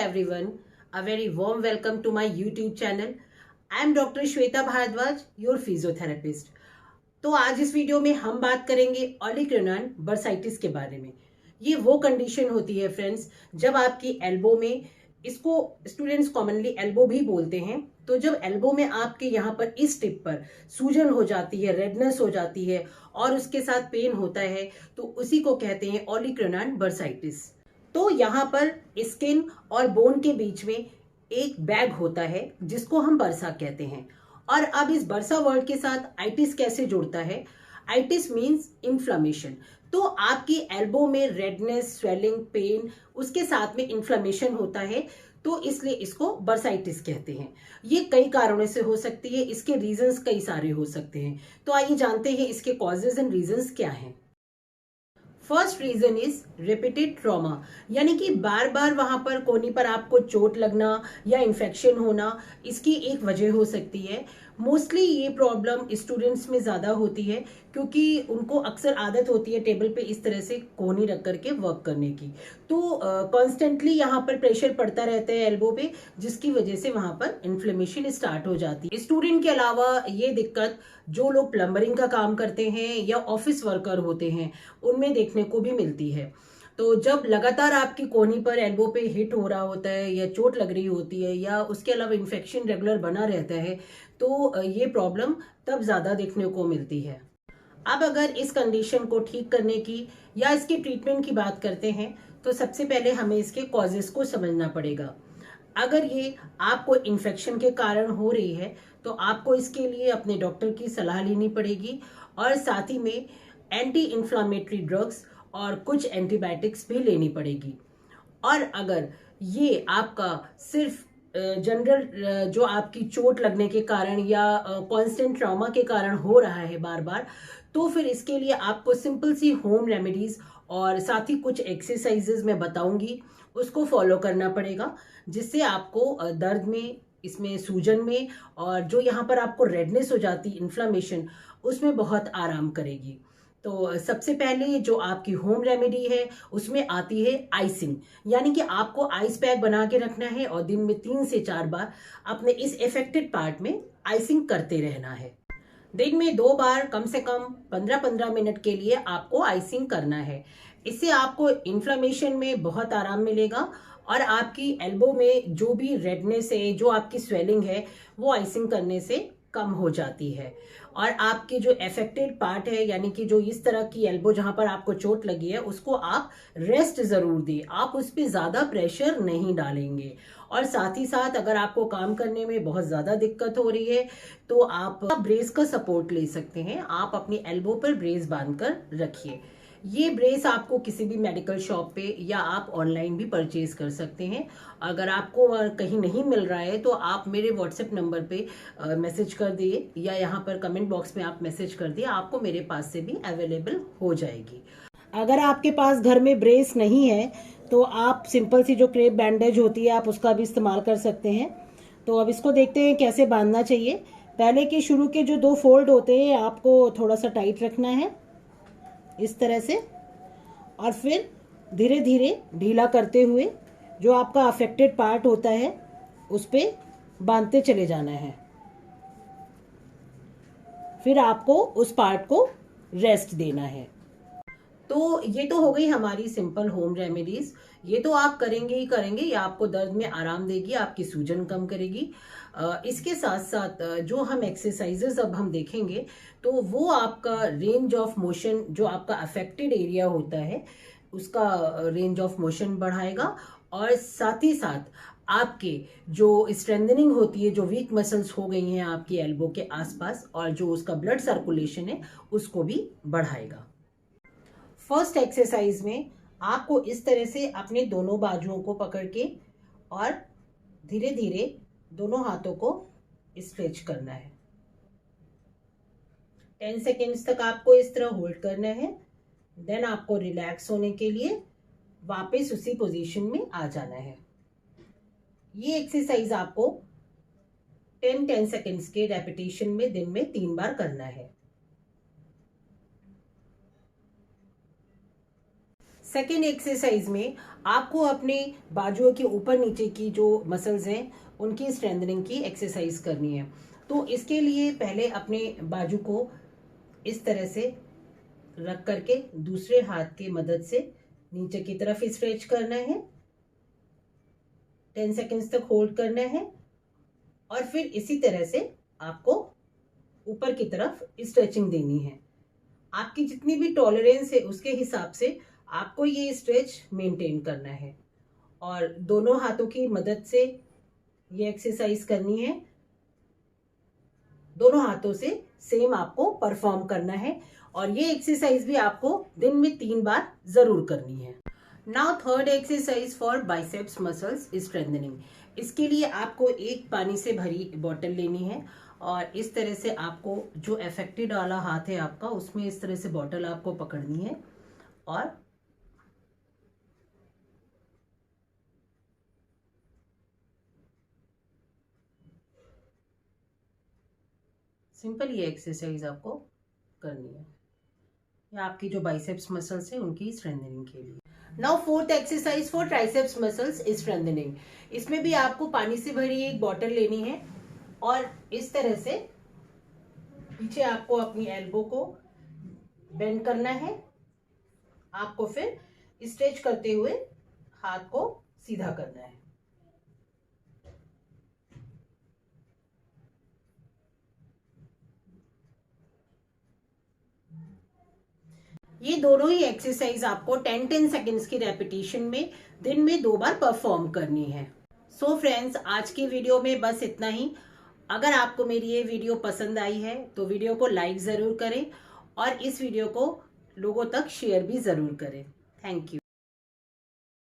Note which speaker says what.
Speaker 1: everyone. A very warm welcome to my YouTube channel. I am Dr. Shweta Bhardwaj, your physiotherapist. तो आज इस video में हम बात करेंगे ओलिक्रोनियन बर्साइटिस के बारे में। ये वो कंडीशन होती है फ्रेंड्स, जब आपकी एल्बो में, इसको स्टूडेंट्स कॉमनली एल्बो भी बोलते हैं, तो जब एल्बो में आपके यहाँ पर इस टिप पर सूजन हो जाती है, रेडनेस हो जाती है और उसके साथ पेन होता है, तो उसी को कहते हैं ओलिक्रोनियन बर्साइटिस। तो यहाँ पर स्किन और बोन के बीच में एक बैग होता है जिसको हम बर्सा कहते हैं। और अब इस बर्सा वर्ड के साथ आइटिस कैसे जुड़ता है? Itis means inflammation. तो आपकी एल्बो में रेडनेस, स्वेलिंग, पेन, उसके साथ में इन्फ्लामेशन होता है, तो इसलिए इसको बर्साइटिस कहते हैं। ये कई कारणों से हो सकती है, इसके रीजंस कई सारे हो सकते हैं। तो आइए जानते हैं इसके कॉजेज एंड रीजंस क्या हैं। First reason is repeated trauma, यानी कि बार बार वहां पर कोनी पर आपको चोट लगना या इन्फेक्शन होना, इसकी एक वजह हो सकती है। मोस्टली ये प्रॉब्लम स्टूडेंट्स में ज्यादा होती है क्योंकि उनको अक्सर आदत होती है टेबल पे इस तरह से कोहनी रख करके वर्क करने की, तो कॉन्स्टेंटली यहाँ पर प्रेशर पड़ता रहता है एल्बो पे, जिसकी वजह से वहां पर इन्फ्लेमेशन स्टार्ट हो जाती है। स्टूडेंट के अलावा ये दिक्कत जो लोग प्लम्बरिंग का काम करते हैं या ऑफिस वर्कर होते हैं उनमें देखने को भी मिलती है। तो जब लगातार आपकी कोहनी पर एल्बो पे हिट हो रहा होता है या चोट लग रही होती है या उसके अलावा इन्फेक्शन रेगुलर बना रहता है, तो ये प्रॉब्लम तब ज्यादा देखने को मिलती है। अब अगर इस कंडीशन को ठीक करने की या इसके ट्रीटमेंट की बात करते हैं, तो सबसे पहले हमें इसके कॉजेस को समझना पड़ेगा। अगर ये आपको इन्फेक्शन के कारण हो रही है तो आपको इसके लिए अपने डॉक्टर की सलाह लेनी पड़ेगी और साथ ही में एंटी इन्फ्लामेटरी ड्रग्स और कुछ एंटीबायोटिक्स भी लेनी पड़ेगी। और अगर ये आपका सिर्फ जनरल जो आपकी चोट लगने के कारण या कांस्टेंट ट्रॉमा के कारण हो रहा है बार बार, तो फिर इसके लिए आपको सिंपल सी होम रेमेडीज और साथ ही कुछ एक्सरसाइजेज मैं बताऊंगी, उसको फॉलो करना पड़ेगा, जिससे आपको दर्द में, इसमें सूजन में और जो यहाँ पर आपको रेडनेस हो जाती इन्फ्लामेशन, उसमें बहुत आराम करेगी। तो सबसे पहले जो आपकी होम रेमेडी है उसमें आती है आइसिंग, यानी कि आपको आइस पैक बना के रखना है और दिन में 3 से 4 बार अपने इस इफेक्टेड पार्ट में आइसिंग करते रहना है। दिन में 2 बार कम से कम 15-15 मिनट के लिए आपको आइसिंग करना है। इससे आपको इन्फ्लेमेशन में बहुत आराम मिलेगा और आपकी एल्बो में जो भी रेडनेस है, जो आपकी स्वेलिंग है, वो आइसिंग करने से कम हो जाती है। और आपके जो अफेक्टेड पार्ट है, यानी कि जो इस तरह की एल्बो जहां पर आपको चोट लगी है, उसको आप रेस्ट जरूर दें, आप उस पर ज्यादा प्रेशर नहीं डालेंगे। और साथ ही साथ अगर आपको काम करने में बहुत ज्यादा दिक्कत हो रही है तो आप ब्रेस का सपोर्ट ले सकते हैं। आप अपनी एल्बो पर ब्रेस बांधकर रखिए। ये ब्रेस आपको किसी भी मेडिकल शॉप पे या आप ऑनलाइन भी परचेज कर सकते हैं। अगर आपको कहीं नहीं मिल रहा है तो आप मेरे व्हाट्सएप नंबर पे मैसेज कर दिए या यहाँ पर कमेंट बॉक्स में आप मैसेज कर दिए, आपको मेरे पास से भी अवेलेबल हो जाएगी। अगर आपके पास घर में ब्रेस नहीं है तो आप सिंपल सी जो क्रेप बैंडेज होती है आप उसका भी इस्तेमाल कर सकते हैं। तो अब इसको देखते हैं कैसे बांधना चाहिए। पहले के शुरू के जो 2 फोल्ड होते हैं आपको थोड़ा सा टाइट रखना है इस तरह से, और फिर धीरे धीरे ढीला करते हुए जो आपका अफेक्टेड पार्ट होता है उस पे बांधते चले जाना है। फिर आपको उस पार्ट को रेस्ट देना है। तो ये तो हो गई हमारी सिंपल होम रेमेडीज। ये तो आप करेंगे ही करेंगे, ये आपको दर्द में आराम देगी, आपकी सूजन कम करेगी। इसके साथ साथ जो हम एक्सरसाइजेस अब हम देखेंगे तो वो आपका रेंज ऑफ मोशन, जो आपका अफेक्टेड एरिया होता है उसका रेंज ऑफ मोशन बढ़ाएगा और साथ ही साथ आपके जो स्ट्रेंथनिंग होती है, जो वीक मसल्स हो गई हैं आपकी एल्बो के आसपास, और जो उसका ब्लड सर्कुलेशन है उसको भी बढ़ाएगा। फर्स्ट एक्सरसाइज में आपको इस तरह से अपने दोनों बाजुओं को पकड़ के और धीरे धीरे दोनों हाथों को स्ट्रेच करना है। 10 सेकेंड्स तक आपको इस तरह होल्ड करना है। देन आपको रिलैक्स होने के लिए वापस उसी पोजीशन में आ जाना है। ये एक्सरसाइज आपको 10-10 सेकेंड्स के रेपिटेशन में दिन में 3 बार करना है। सेकेंड एक्सरसाइज में आपको अपने बाजुओं के ऊपर नीचे की जो मसल्स हैं उनकी स्ट्रेंथनिंग की एक्सरसाइज करनी है। तो इसके लिए पहले अपने बाजू को इस तरह से रख करके दूसरे हाथ की मदद से नीचे की तरफ स्ट्रेच करना है, 10 सेकेंड्स तक होल्ड करना है और फिर इसी तरह से आपको ऊपर की तरफ स्ट्रेचिंग देनी है। आपकी जितनी भी टॉलरेंस है उसके हिसाब से आपको ये स्ट्रेच मेंटेन करना है और दोनों हाथों की मदद से ये एक्सरसाइज करनी है। दोनों हाथों से सेम आपको परफॉर्म करना है और ये एक्सरसाइज भी आपको दिन में 3 बार जरूर करनी है। Now third exercise for biceps muscles strengthening. इसके लिए आपको एक पानी से भरी बोतल लेनी है और इस तरह से आपको जो अफेक्टेड वाला हाथ है आपका उसमें इस तरह से बोतल आपको पकड़नी है और सिंपल ये एक्सरसाइज आपको करनी है, या आपकी जो बाइसेप्स मसल्स है उनकी स्ट्रेंथनिंग के लिए। Now fourth exercise for triceps muscles strengthening. इसमें भी आपको पानी से भरी एक बोतल लेनी है और इस तरह से पीछे आपको अपनी एल्बो को बेंड करना है। आपको फिर स्ट्रेच करते हुए हाथ को सीधा करना है। ये दोनों ही एक्सरसाइज आपको 10-10 सेकेंड्स की रेपिटेशन में दिन में 2 बार परफॉर्म करनी है। सो फ्रेंड्स, आज की वीडियो में बस इतना ही। अगर आपको मेरी ये वीडियो पसंद आई है तो वीडियो को लाइक जरूर करें और इस वीडियो को लोगों तक शेयर भी जरूर करें। Thank you.